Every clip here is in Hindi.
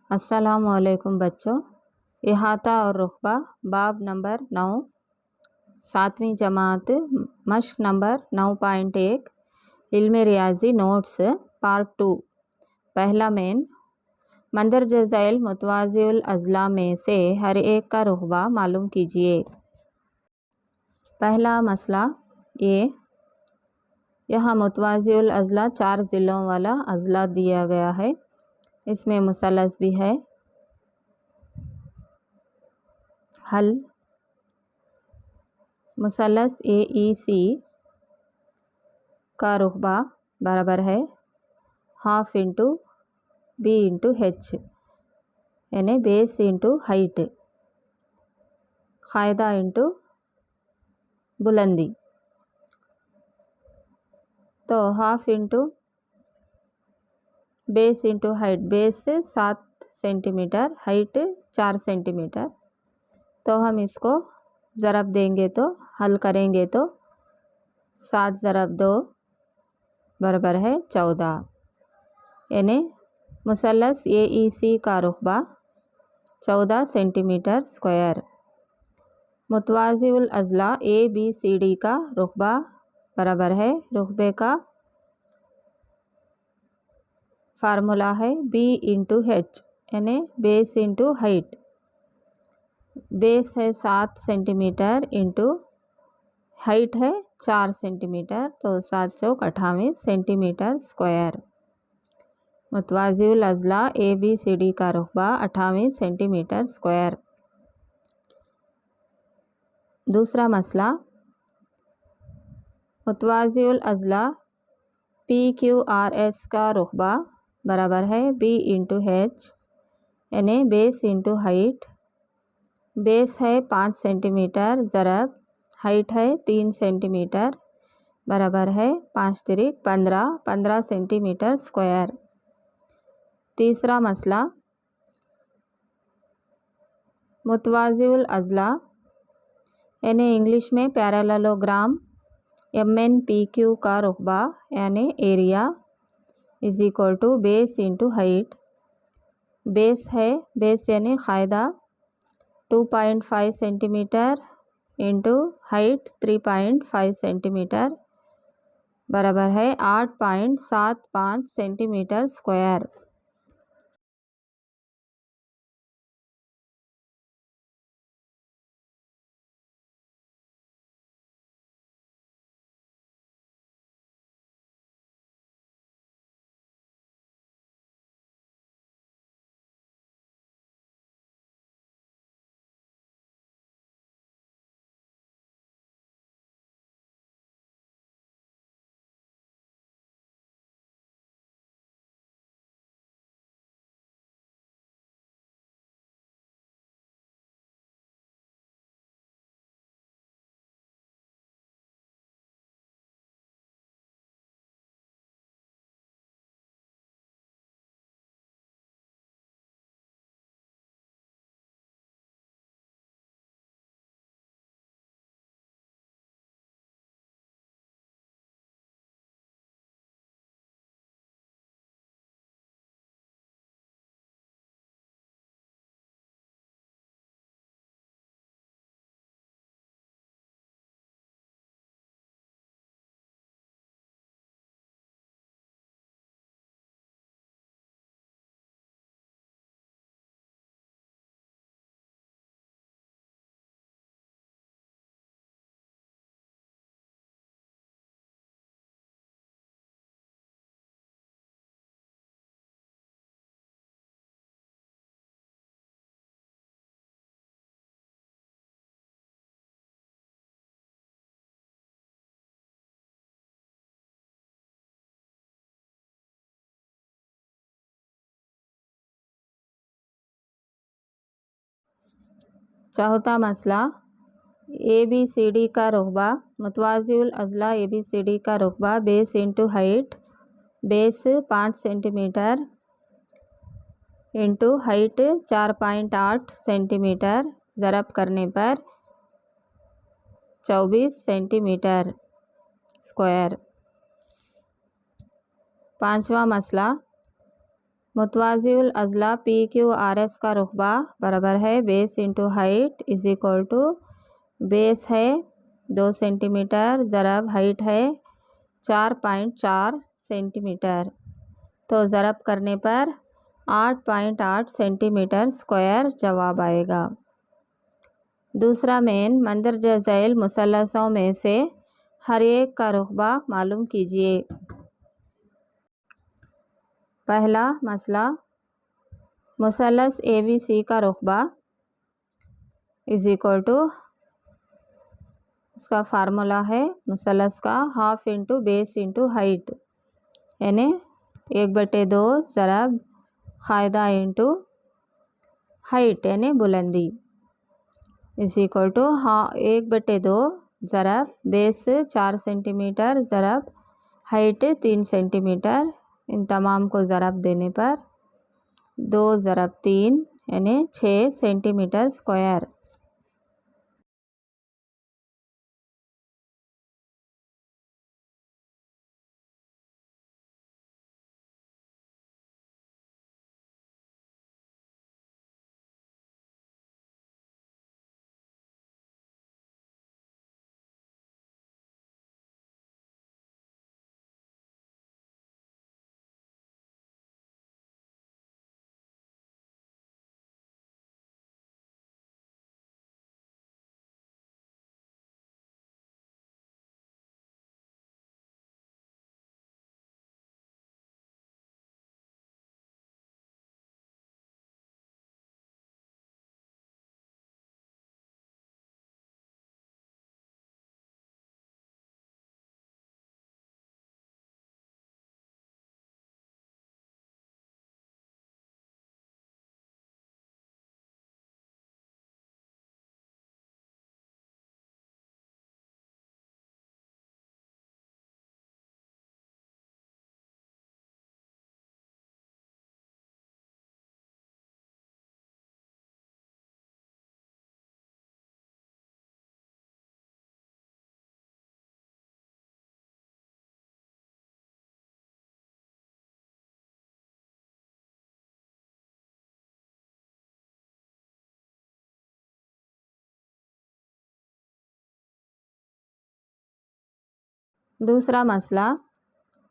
अस्सलामुअलैकुम बच्चों। इहाता और रुक़बा बाब नंबर 9 7वीं जमात मश्क नंबर 9.1 इल्म रियाजी नोट्स पार्ट 2। पहला मेन मंदरज झैल मुतवाज़िउल अज़ला में से हर एक का रुक़बा मालूम कीजिए। पहला मसला ये, यहाँ मुतवाज़िउल अज़ला 4 ज़िलों वाला अज़ला दिया गया है। इसमें मुसलस भी है। हल मुसलस AEC का रुक़बा बराबर है half into B into H यानी बेस इंटू हाइट, क़ायदा इंटू बुलंदी। तो half into base into height, base 7 centimetre, height 4 centimetre. तो हम इसको ज़रब देंगे तो हल करेंगे तो 7 ज़रब 2 बराबर है 14 यानी मुसलस AEC का रुक़बा 14 सेंटीमीटर स्क्वायर। मुतवाज़िउल अज़ला ABCD का रुक़बा बराबर है, रुक़बे का फार्मूला है B इंटू H यानी बेस इंटू हाइट। बेस है 7 सेंटीमीटर इंटू हाइट है 4 सेंटीमीटर, तो 7 चौक 28 सेंटीमीटर स्क्वायर। मुतवाज़िउल अज़ला ABCD का रुक़बा 28 सेंटीमीटर स्क्वायर। दूसरा मसला मुतवाज़िउल अज़ला PQRS का रुक़बा बराबर है B इंटू H यानी बेस इंटू हाइट। बेस है 5 सेंटीमीटर ज़रब हाइट है 3 सेंटीमीटर बराबर है 5 तिरिक 15 सेंटीमीटर स्क्वायर। तीसरा मसला मुतवाज़िउल अज़ला यानी इंग्लिश में पैरेललोग्राम MNPQ का रुक़बा यानी area is equal to base into height. Base है, बेस यानी क़ायदा 2.5 सेंटीमीटर इंटू हाइट 3.5 सेंटीमीटर बराबर है 8.75 सेंटीमीटर स्क्वायर। चौथा मसला ABCD का रुक़बा मुतवाज़िउल अज़ला ABCD का रुक़बा base into height, base 5 centimetre into height 4.8 centimetre ज़रब करने पर 24 सेंटीमीटर स्क्वायर। पांचवा मसला मुतवाज़िउल अज़ला पी क्यू आर एस का रुकबा बराबर है base into height is equal to base है 2 सेंटीमीटर ज़रब हाइट है 4.4 सेंटीमीटर। तो ज़रब करने पर 8.8 सेंटीमीटर स्क्वायर जवाब आएगा। दूसरा मेन मंदरजा झैल मुसल्लसों में से हर एक का रुकबा मालूम कीजिए। पहला मसला, मुसल्लस ए बी सी का रुकबा इज इक्वल टू, इसका फार्मूला है मुसल्लस का half into base into height, यानी 1/2 ज़रब क़ायदा इंटू हाइट यानी बुलंदी इज इक्वल टू 1/2 ज़रब बेस 4 सेंटीमीटर ज़रब हाइट 3 सेंटीमीटर। इन तमाम को ज़रब देने पर 2 ज़रब 3 यानी 6 सेंटीमीटर स्क्वायर। दूसरा मसला,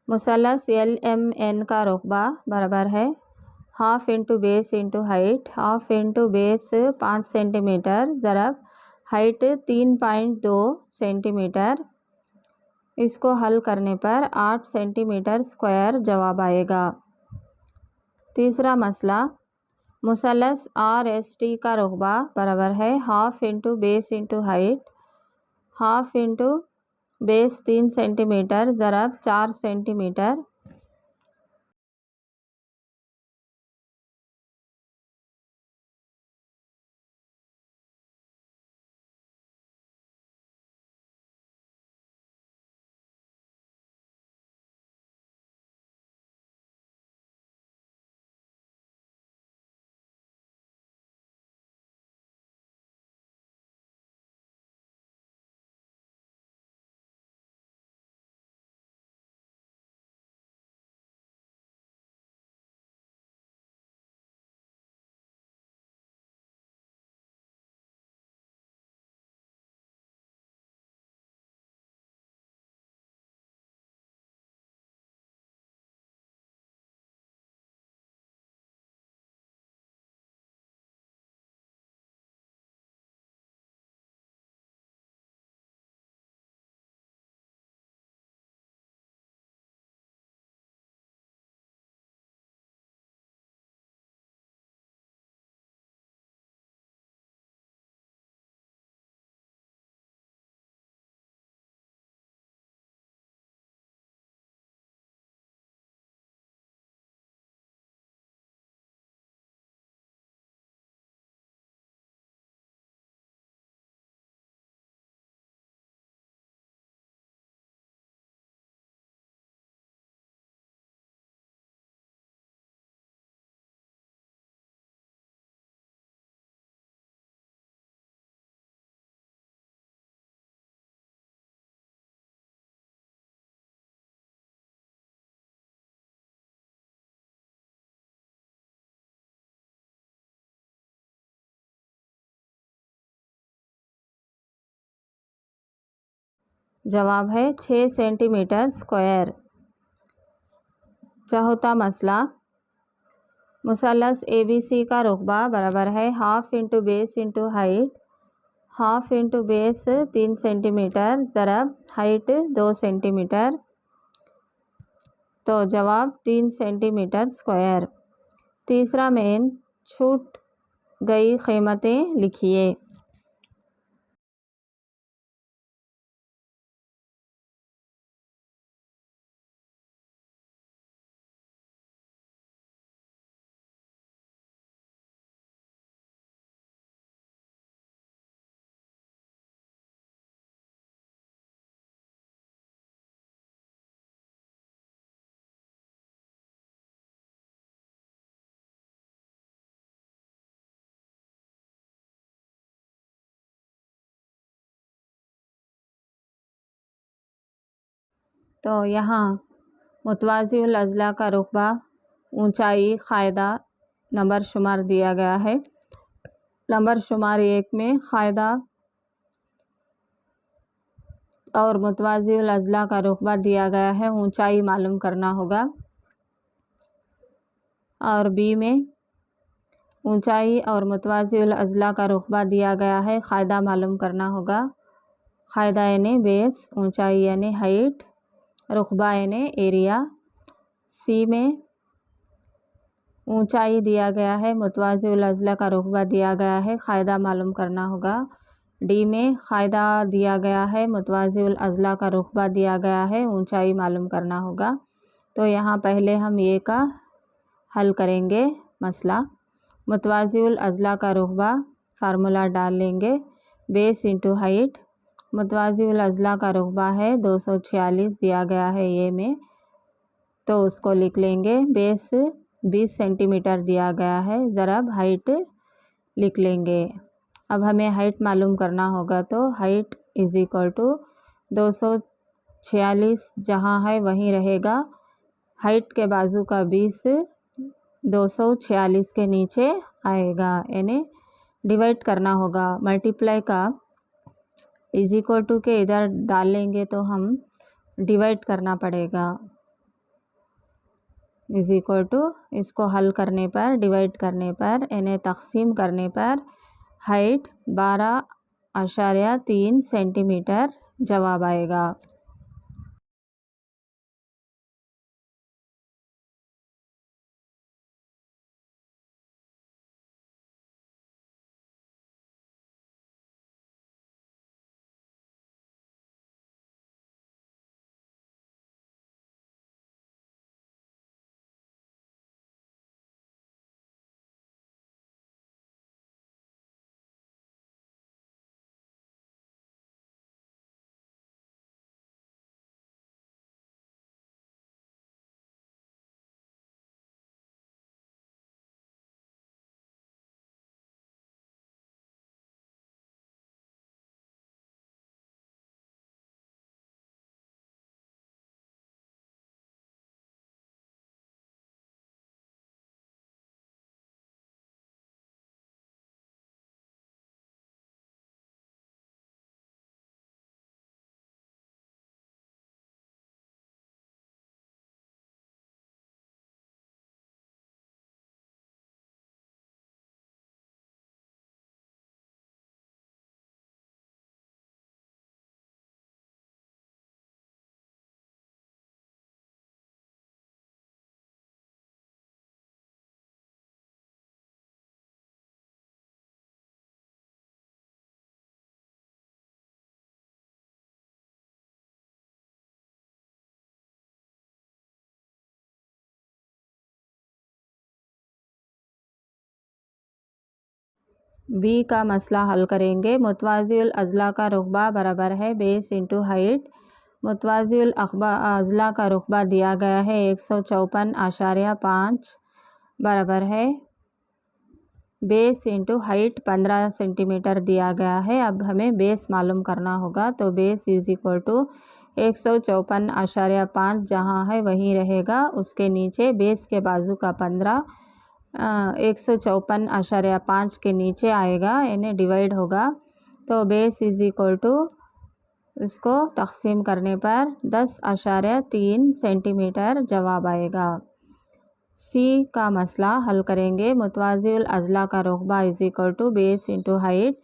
मुसल्लस एल एम एन का रुकबा बराबर है half into base into height, half into base 5 centimetre ज़रब हाइट 3.2 सेंटीमीटर। इसको हल करने पर 8 सेंटीमीटर स्क्वायर जवाब आएगा। तीसरा मसला, मुसल्लस आर एस टी का रुकबा बराबर है half into base into height, half into base 3 centimetre ज़रब 4 सेंटीमीटर। जवाब है 6 सेंटीमीटर स्क्वायर। चौथा मसला, मुसल्लस ABC का रुकबा बराबर है half into base into height. Half into base 3 centimetre ज़रब हाइट 2 सेंटीमीटर, तो जवाब 3 सेंटीमीटर स्क्वायर। तीसरा मेन, छूट गई कीमतें लिखिए। तो यहाँ मुतवाज़िउल अज़ला का रुकबा, ऊंचाई, क़ायदा, नंबर शुमार दिया गया है। नंबर शुमार 1 में क़ायदा और मुतवाज़िउल अज़ला का रुकबा दिया गया है, ऊंचाई मालूम करना होगा। और बी में ऊंचाई और मुतवाज़िउल अज़ला का रुकबा दिया गया है, क़ायदा मालूम करना होगा। क़ायदा यानी बेस, ऊंचाई यानी हाइट, रुकबा यानी एरिया। सी में ऊंचाई दिया गया है, मुतवाज़िउल अज़ला का रुकबा दिया गया है, क़ायदा मालूम करना होगा। डी में क़ायदा दिया गया है, मुतवाज़िउल अज़ला का रुकबा दिया गया है, ऊंचाई मालूम करना होगा। तो यहाँ पहले हम ये का हल करेंगे मसला। मुतवाज़िउल अज़ला का रुकबा फार्मूला डाल लेंगे, बेस इंटू हाइट। मुतवाज़िउल अज़ला का रुकबा है 246 दिया गया है ये में, तो उसको लिख लेंगे। बेस 20 सेंटीमीटर दिया गया है, ज़रब हाइट लिख लेंगे। अब हमें हाइट मालूम करना होगा, तो हाइट इज़ इक्वल टू 246 जहाँ है वहीं रहेगा। हाइट के बाजू का 20 246 के नीचे आएगा, यानी डिवाइड करना होगा। मल्टीप्लाई का इज इक्वल टू के इधर डाल लेंगे तो हम डिवाइड करना पड़ेगा। इज इक्वल टू इसको हल करने पर, डिवाइड करने पर, यानी तकसीम करने पर हाइट 12.3 सेंटीमीटर जवाब आएगा। बी का मसला हल करेंगे। मुतवाज़िउल अज़ला का रुकबा बराबर है बेस इंटू हाइट। मुतवाज़िउल अज़ला का रुकबा दिया गया है 154.5 बराबर है बेस इंटू हाइट 15 सेंटीमीटर दिया गया है। अब हमें बेस मालूम करना होगा, तो बेस इज़ इक्वल टू 154.5 जहाँ है वहीं रहेगा, उसके नीचे बेस के बाजू का 15 154.5 के नीचे आएगा, यानी डिवाइड होगा। तो बेस इज़ इक्वल टू इसको तक़सीम करने पर 10.3 सेंटीमीटर जवाब आएगा। सी का मसला हल करेंगे। मुतवाज़िल अज़ला का रुक़बा is equal to base into height.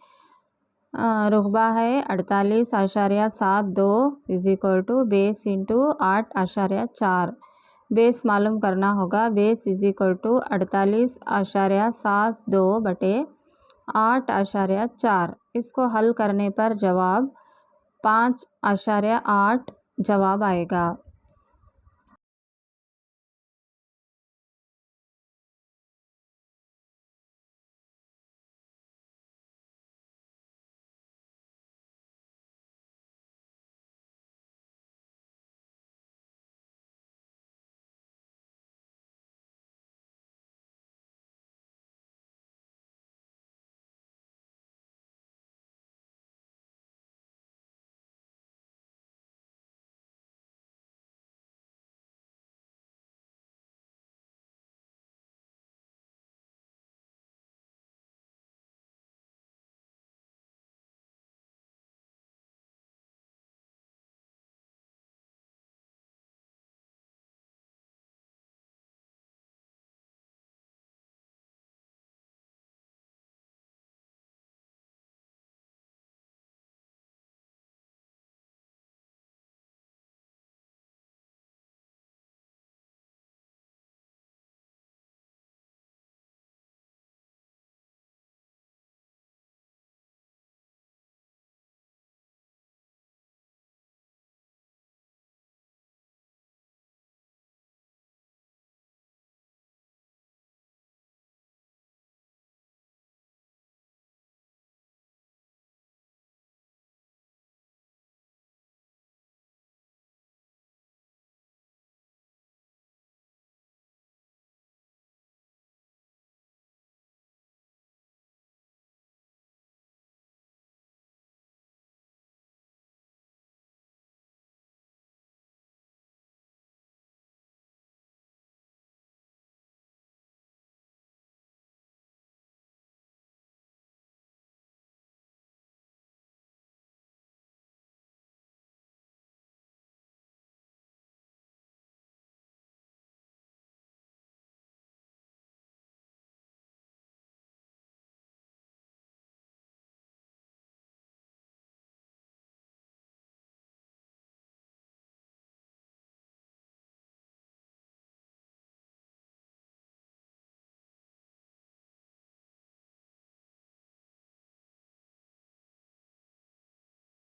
रुक़बा है 48.72 is equal to base into 8.4। Base मालूम करना होगा। बेस इज़ इक्वल टू 48.72 बटे 8.4। इसको हल करने पर जवाब 5.8 जवाब आएगा।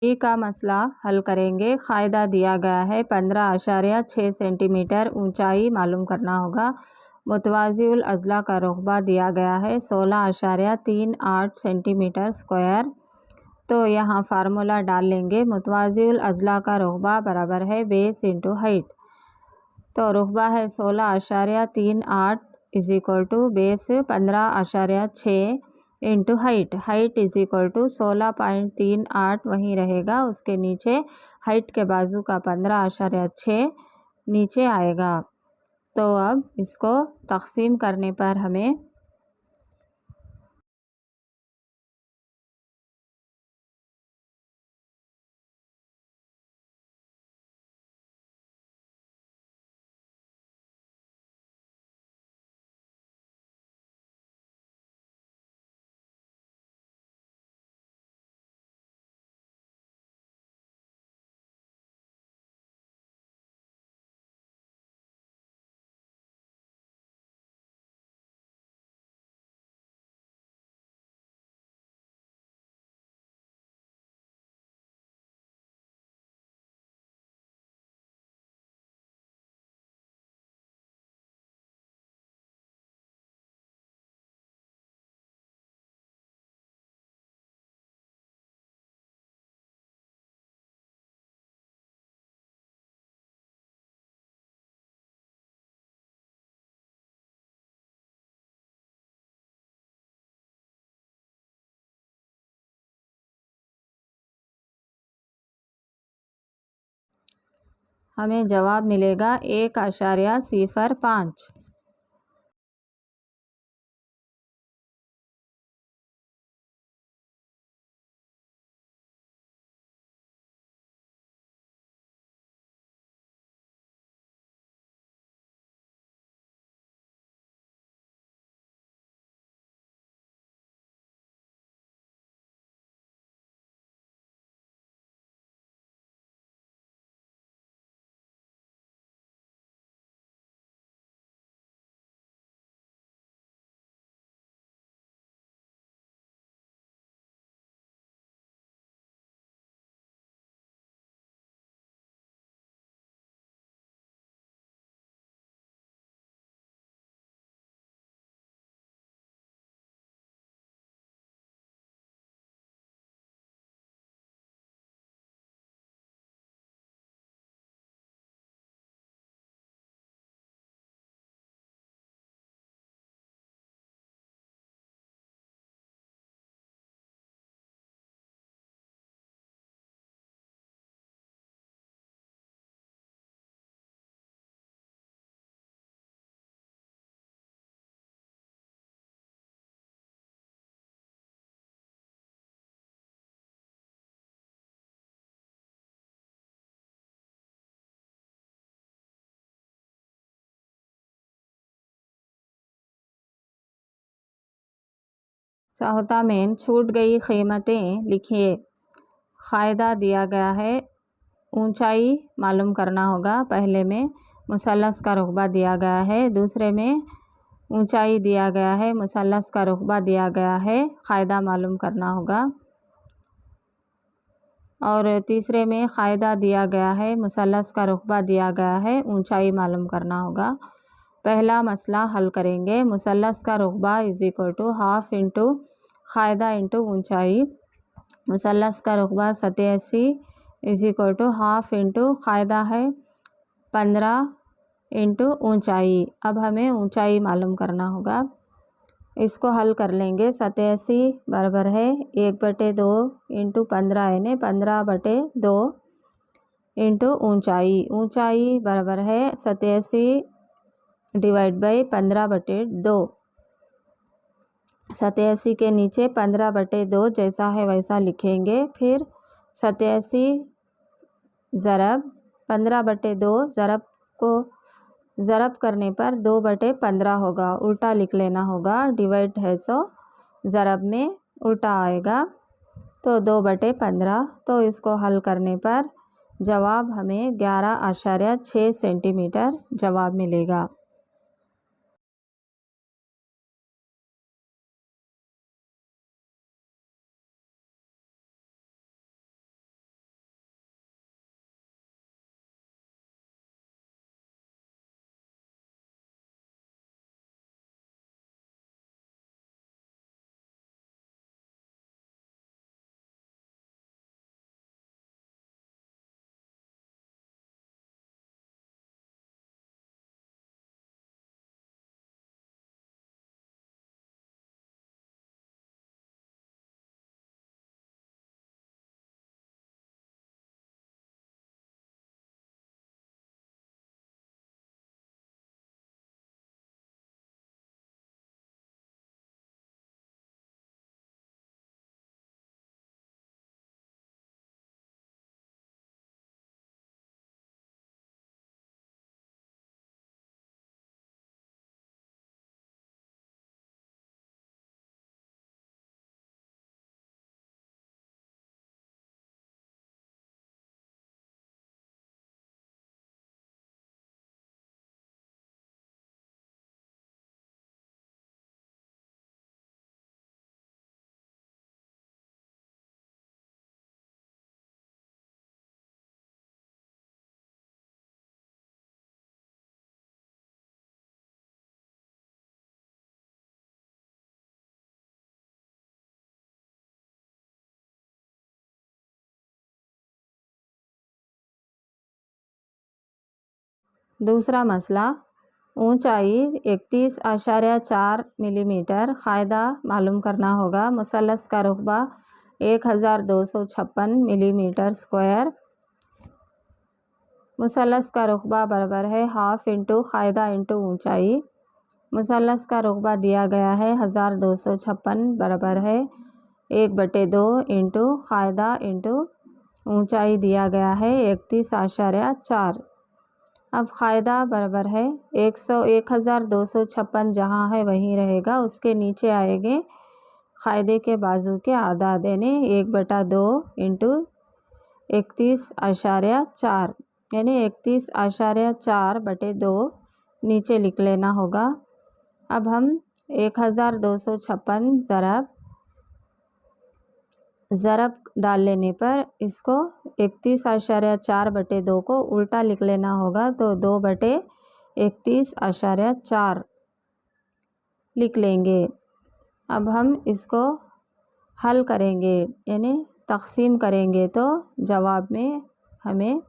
डी का मसला हल करेंगे। क़ायदा दिया गया है 15.6 सेंटीमीटर ऊंचाई मालूम करना होगा। मुतवाज़िल अज़ला का रुक़बा दिया गया है 16.38 सेंटीमीटर स्क्वायर। तो यहाँ फार्मूला डाल लेंगे। मुतवाज़िल अज़ला का रुक़बा बराबर है बेस इंटू हाइट। तो रुक़बा है 16.38 is equal to base 15.6 into height. Height is equal to 16.38 वहीं रहेगा, उसके नीचे हाइट के बाजू का 15.6 नीचे आएगा। तो अब इसको तक़सीम करने पर हमें जवाब मिलेगा 1.05। चौथा मेन छूट गई कीमतें लिखिए। क़ायदा दिया गया है, ऊंचाई मालूम करना होगा। पहले में मुसल्लस का रुकबा दिया गया है, दूसरे में ऊंचाई दिया गया है, मुसल्लस का रुकबा दिया गया है, क़ायदा मालूम करना होगा। और तीसरे में क़ायदा दिया गया है, मुसल्लस का रुकबा दिया गया है, ऊंचाई मालूम करना होगा। पहला मसला हल करेंगे। मुसल्लस का रुकबा is equal to half into क़ायदा इंटू ऊंचाई। मुसल्लस का रुकबा 87 is equal to half into क़ायदा है 15 इंटू ऊंचाई। अब हमें ऊंचाई मालूम करना होगा। इसको हल कर लेंगे। 87 बराबर है 1/2 इंटू 15 यानी 15/2 इंटू ऊंचाई। ऊंचाई बराबर है 87 डिवाइड बाई 15/2। 87 के नीचे 15/2 जैसा है वैसा लिखेंगे। फिर 87 ज़रब 15/2 ज़रब को ज़रब करने पर 2/15 होगा, उल्टा लिख लेना होगा। डिवाइड है सो ज़रब में उल्टा आएगा तो 2/15। तो इसको हल करने पर जवाब हमें 11.6 सेंटीमीटर जवाब मिलेगा। दूसरा मसला ऊंचाई 31.4 मिलीमीटर, क़ायदा मालूम करना होगा। मुसल्लस का रुकबा 1256 मिलीमीटर स्क्वायर। मुसल्लस का रुकबा बराबर है हाफ इंटू क़ायदा इंटू ऊंचाई। मुसल्लस का रुकबा दिया गया है 1256 बराबर है 1/2 इंटू क़ायदा इंटू ऊंचाई दिया गया है 31.4। अब क़ायदा बराबर है 1256 जहाँ है वहीं रहेगा, उसके नीचे आएंगे क़ायदे के बाजू के आदाद यानी 1/2 इंटू 31.4 यानी 31.4/2 नीचे लिख लेना होगा। अब हम 1256 ज़रब डाल लेने पर इसको 31.4/2 को उल्टा लिख लेना होगा तो 2/31.4 लिख लेंगे। अब हम इसको हल करेंगे यानी तक़सीम करेंगे तो जवाब में हमें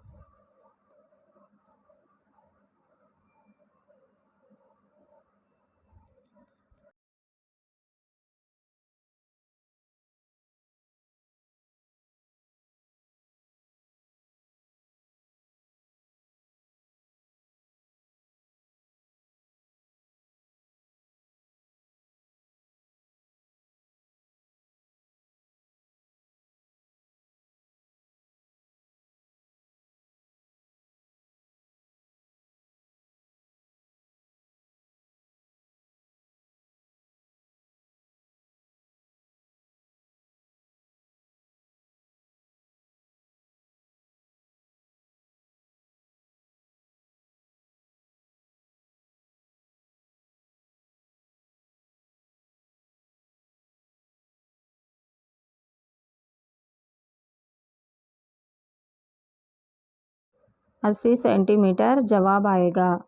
80 सेंटीमीटर जवाब आएगा।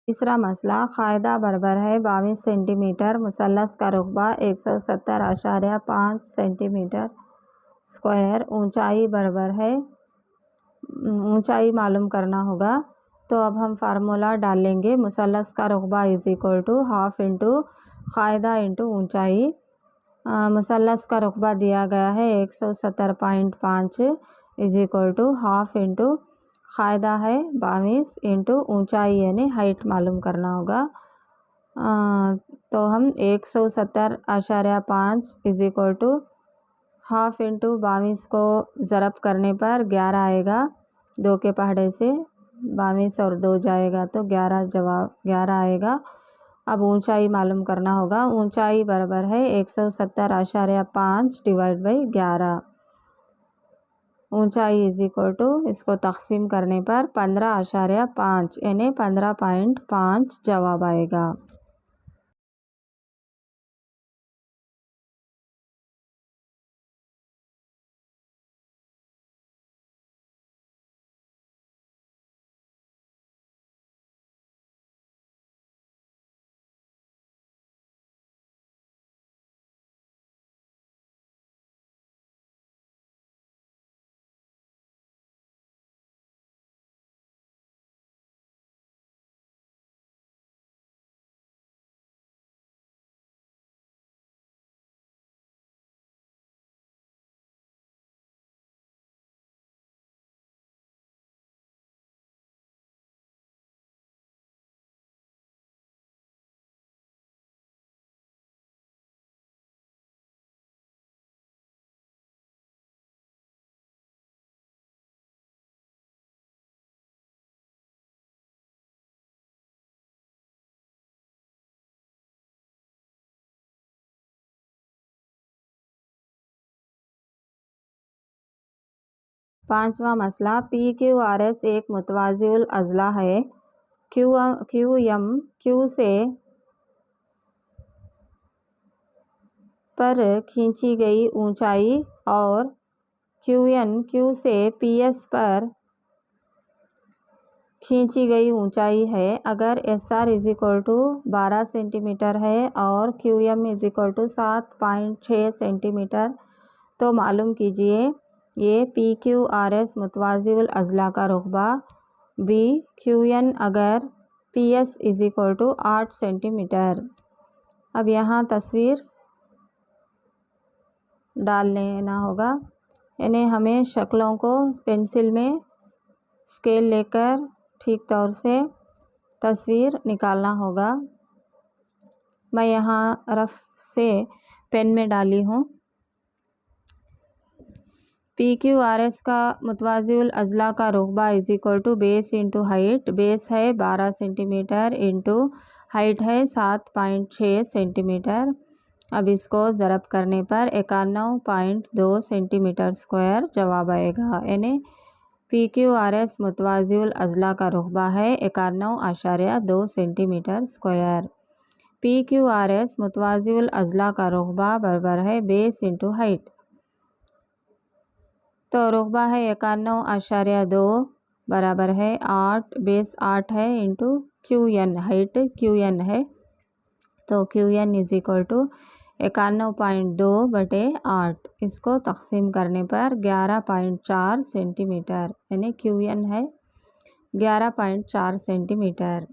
तीसरा मसला, कायदा बराबर है 22 सेंटीमीटर, मुसल्लस का रुकबा 170.5 सेंटीमीटर स्क्वायर, ऊंचाई बराबर है, ऊंचाई मालूम करना होगा। तो अब हम फार्मूला डाल लेंगे। मुसल्लस का रुकबा is equal to half into कायदा इंटू ऊंचाई। मुसल्लस का रुकबा दिया गया है 170.5 is equal to half into कायदा है 22 इंटू ऊंचाई यानी हाइट मालूम करना होगा। तो हम 170.5 is equal to half into 22 को ज़रब करने पर 11 आएगा। 2 के पहाड़े से 22 और 2 जाएगा तो 11 जवाब 11 आएगा। अब ऊंचाई मालूम करना होगा। ऊंचाई बराबर है 170.5 डिवाइड बाई 11। ऊंचाई इज इक्वल टू इसको तकसीम करने पर 15.5 यानी 15.5 जवाब आएगा। पांचवा मसला, PQRS एक मुतवाज़िल अज़ला है। QM Q से पर खींची गई ऊंचाई और QN Q से PS पर खींची गई ऊंचाई है। अगर SR is equal to 12 centimetre है और QM is equal to 7.6 centimetre तो मालूम कीजिए ये PQRS मुतवाज़िल अज़ला का रुकबा। B QN अगर PS is equal to 8 centimetre. अब यहाँ तस्वीर डाल लेना होगा, यानी हमें शक्लों को पेंसिल में स्केल लेकर ठीक तौर से तस्वीर निकालना होगा। मैं यहाँ रफ से पेन में डाली हूँ। PQRS का मुतवाज़िल अज़ला का रुकबा is equal to base into height. Base है 12 सेंटीमीटर इंटू हाइट है 7.6 सेंटीमीटर। अब इसको ज़रब करने पर 91.2 सेंटीमीटर स्क्वायर जवाब आएगा। यानी PQRS मुतवाज़िउल अज़ला का रुकबा है 91.2 सेंटीमीटर स्क्वायर। PQRS मुतवाज़िउल अज़ला का रुकबा बराबर है बेस इंटू हाइट। तो रुकबा है 91.2 बराबर है 8, बेस 8 है इंटू QN, हाइट QN है। तो QN इज इक्वल टू 91.2 बटे 8। इसको तकसीम करने पर 11.4 सेंटीमीटर, यानी QN है 11.4 सेंटीमीटर।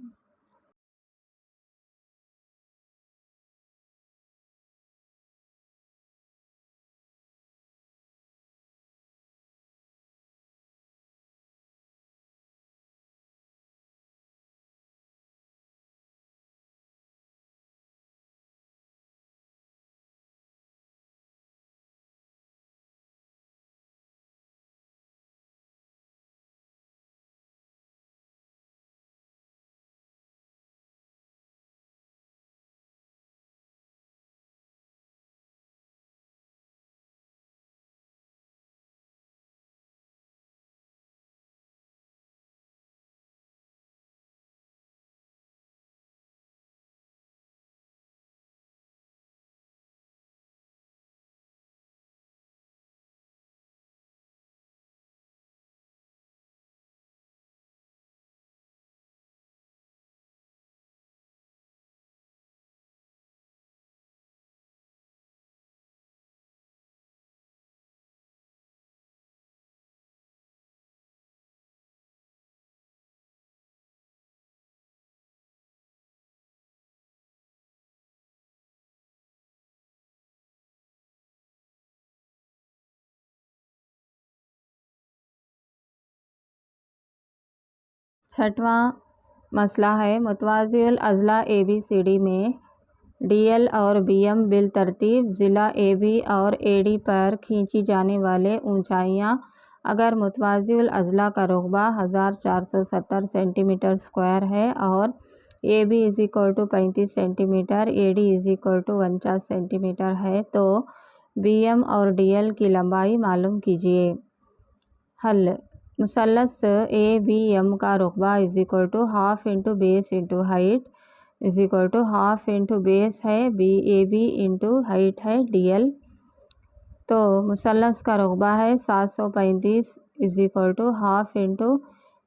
छठवां मसला है मुतवाज़िउल अज़ला ABCD में DL और BM बिल तरतीब ज़िला AB और AD पर खींची जाने वाले ऊंचाइयां अगर मुतवाज़िउल अज़ला का रुकबा 1470 सेंटीमीटर स्क्वायर है और AB is equal to 35 centimetre, AD is equal to 49 centimetre है, तो BM और DL की लंबाई मालूम कीजिए। हल मुसल्लस ABM का रुकबा is equal to half into base into height is equal to half into base है AB इंटू हाइट है DL। तो मुसल्लस का रुकबा है 735 is equal to half into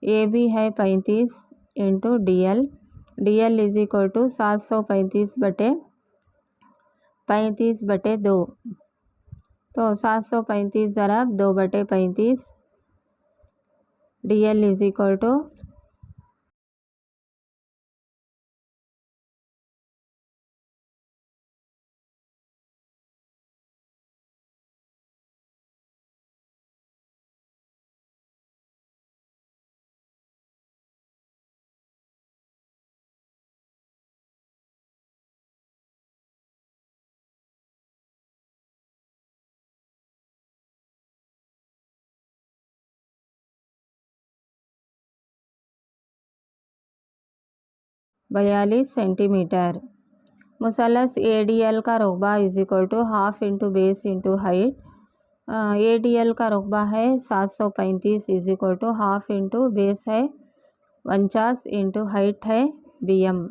AB है 35 into DL is equal to 735 बटे 35 बटे 2। तो 735 ज़रब 2 बटे 35, DL इज़ इक्वल टू बयालीस सेंटीमीटर। मुसल्लस ADL का रुकबा is equal to half into base into height. ADL का रुकबा है 735 is equal to half into base है 49 इंटू हाइट है BM।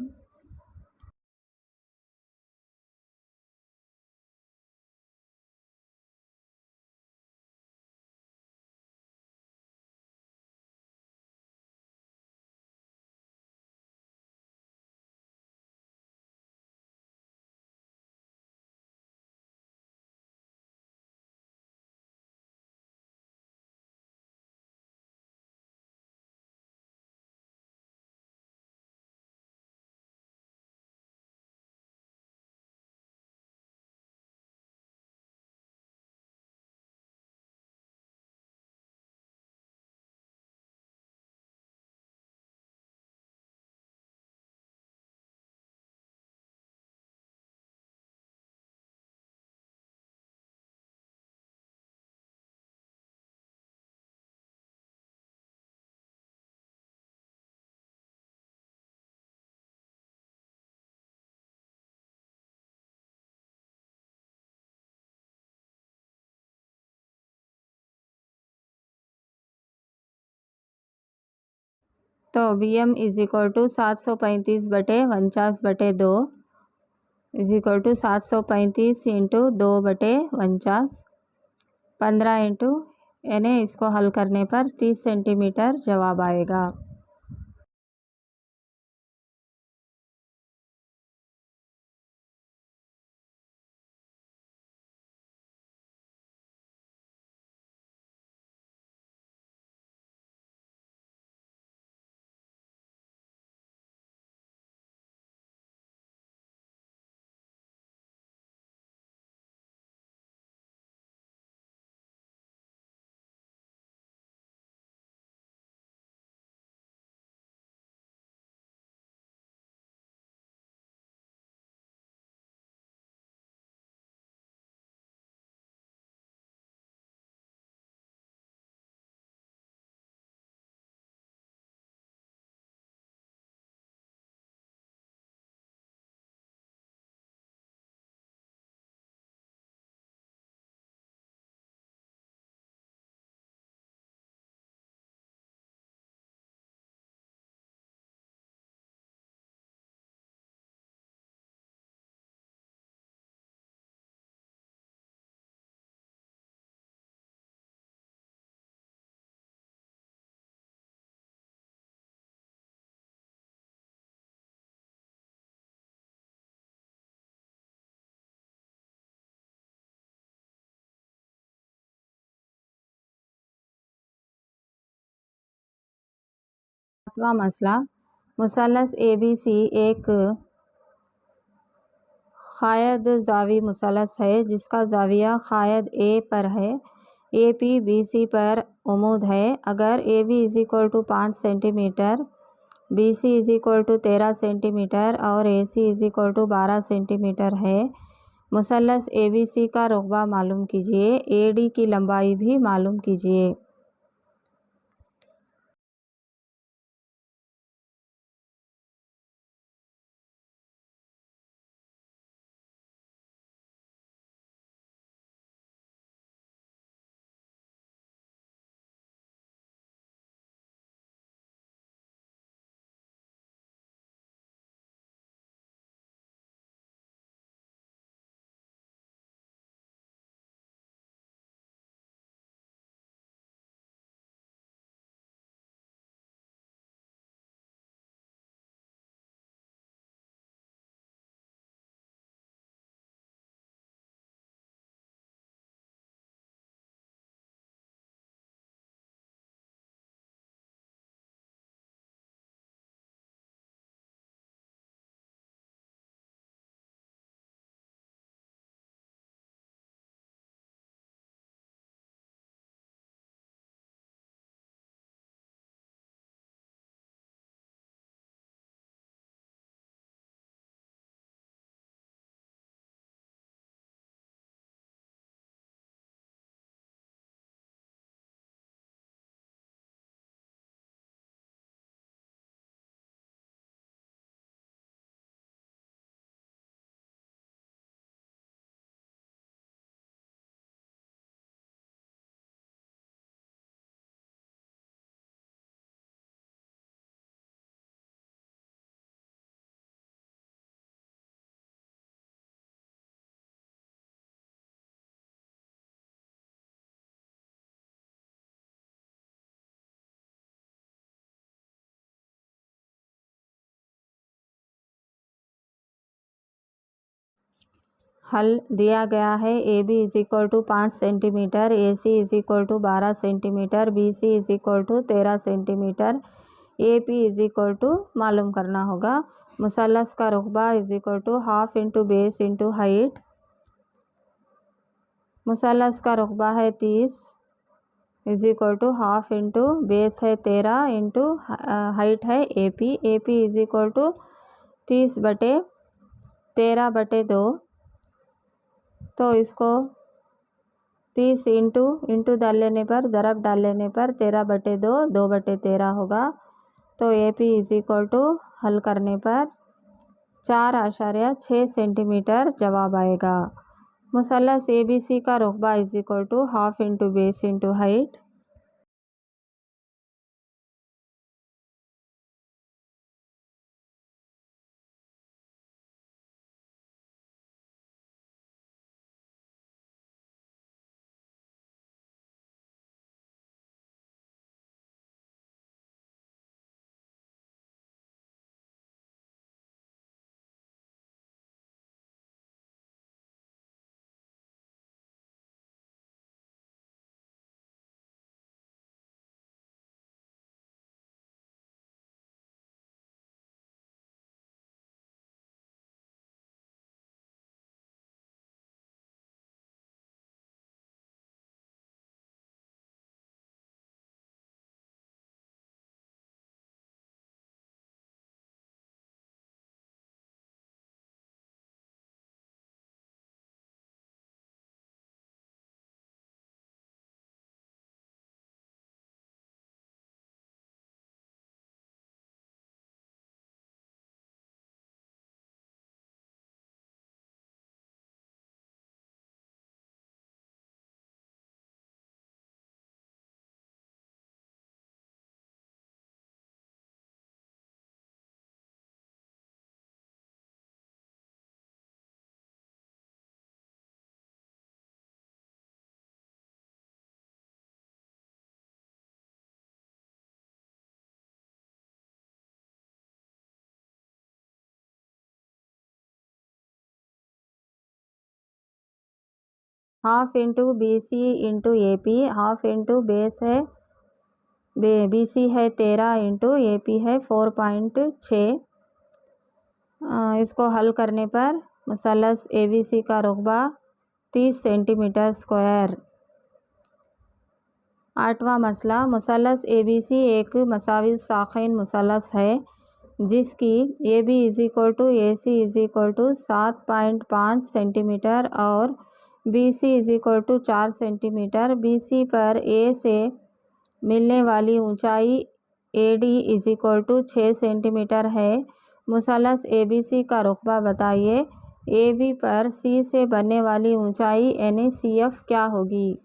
तो B M is equal to 735/49/2 is equal to 735 into 2/49, 15 into यानी इसको हल करने पर 30 सेंटीमीटर जवाब आएगा। सातवां मसला, मुसल्लस ABC एक खायद जावी मुसल्लस है जिसका जाविया खायद ए पर है। AP BC पर उमूद है। अगर AB is equal to 5 centimetre, BC is equal to 13 centimetre और AC is equal to 12 centimetre है। मुसल्लस ABC का रुकबा मालूम कीजिए। AD की लंबाई भी मालूम कीजिए। हल दिया गया है। AB is equal to 5 centimetre, AC is equal to 12 centimetre, BC is equal to 13 centimetre, AP is equal to मालूम करना होगा। मुसल्लस का रुकबा is equal to half into base into height. मुसल्लस का रुकबा है 30 is equal to half into base है 13 इंटू हाइट है AP। AP is equal to 30/13/2। तो इसको 30 इंटू डाल लेने पर, ज़रब डाल लेने पर 13/2 2/13 होगा। तो AP इज इक्वल टू हल करने पर 4.6 सेंटीमीटर जवाब आएगा। मुसल्लस ABC का रुकबा is equal to half into base into height. Half into BC into AP, half into base है BC है 13 इंटू AP है 4.6। इसको हल करने पर मुसल्लस ABC का रकबा 30 सेंटीमीटर स्क्वायर। आठवां मसला, मुसल्लस ABC एक मसावी साखीन मुसल्लस है जिसकी AB = AC = 7.5 सेंटीमीटर और BC = 4 सेंटीमीटर। BC पर A से मिलने वाली ऊंचाई AD = 6 सेंटीमीटर है। मुसल्लस ABC का रकबा बताइए। AB पर C से बनने वाली ऊंचाई NACF क्या होगी?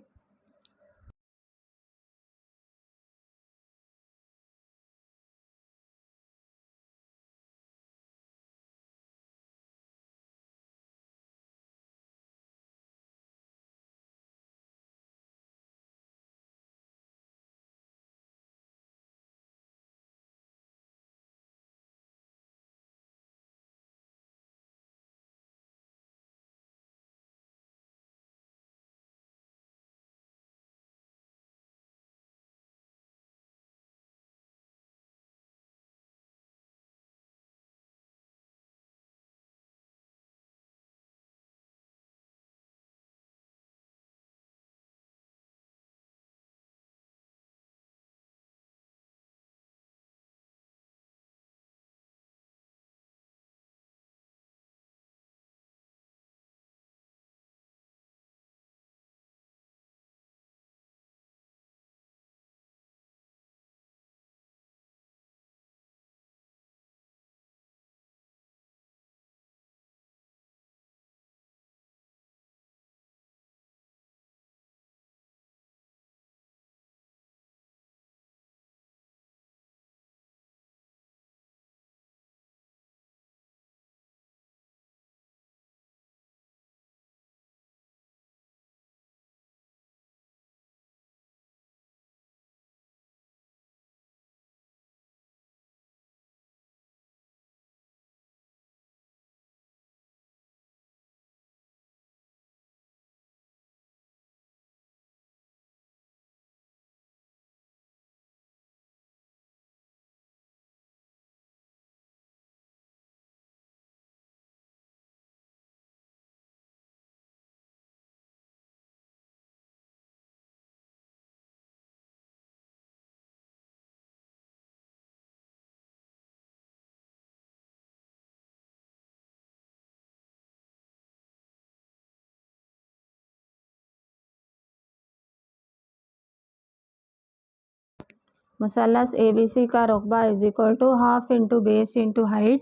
मुसल्लस ABC का रकबा = half into base into height.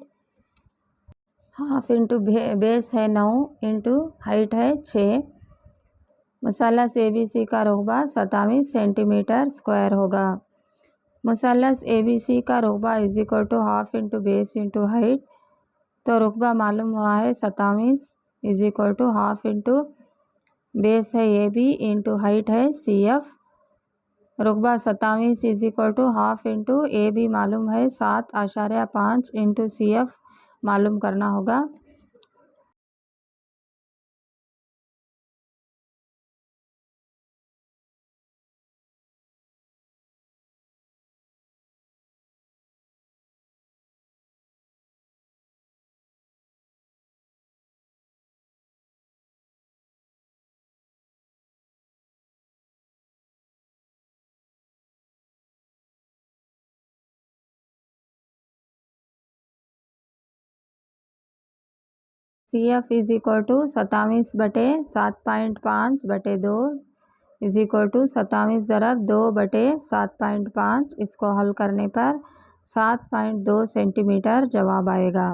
Half into base है 9 इंटू हाइट है 6। मुसल्लस ABC का रकबा 27 सेंटीमीटर स्क्वायर होगा। मुसल्लस ABC का रकबा = half into base into height. तो रकबा मालूम हुआ है 27 = हाफ इंटू बेस है AB इंटू हाइट है CF। रकबा 27 = हाफ इंटू AB मालूम है 7.5 इंटू CF मालूम करना होगा। CF = 27/7.5/2 = 27 × 2/7.5। इसको हल करने पर 7.2 सेंटीमीटर जवाब आएगा।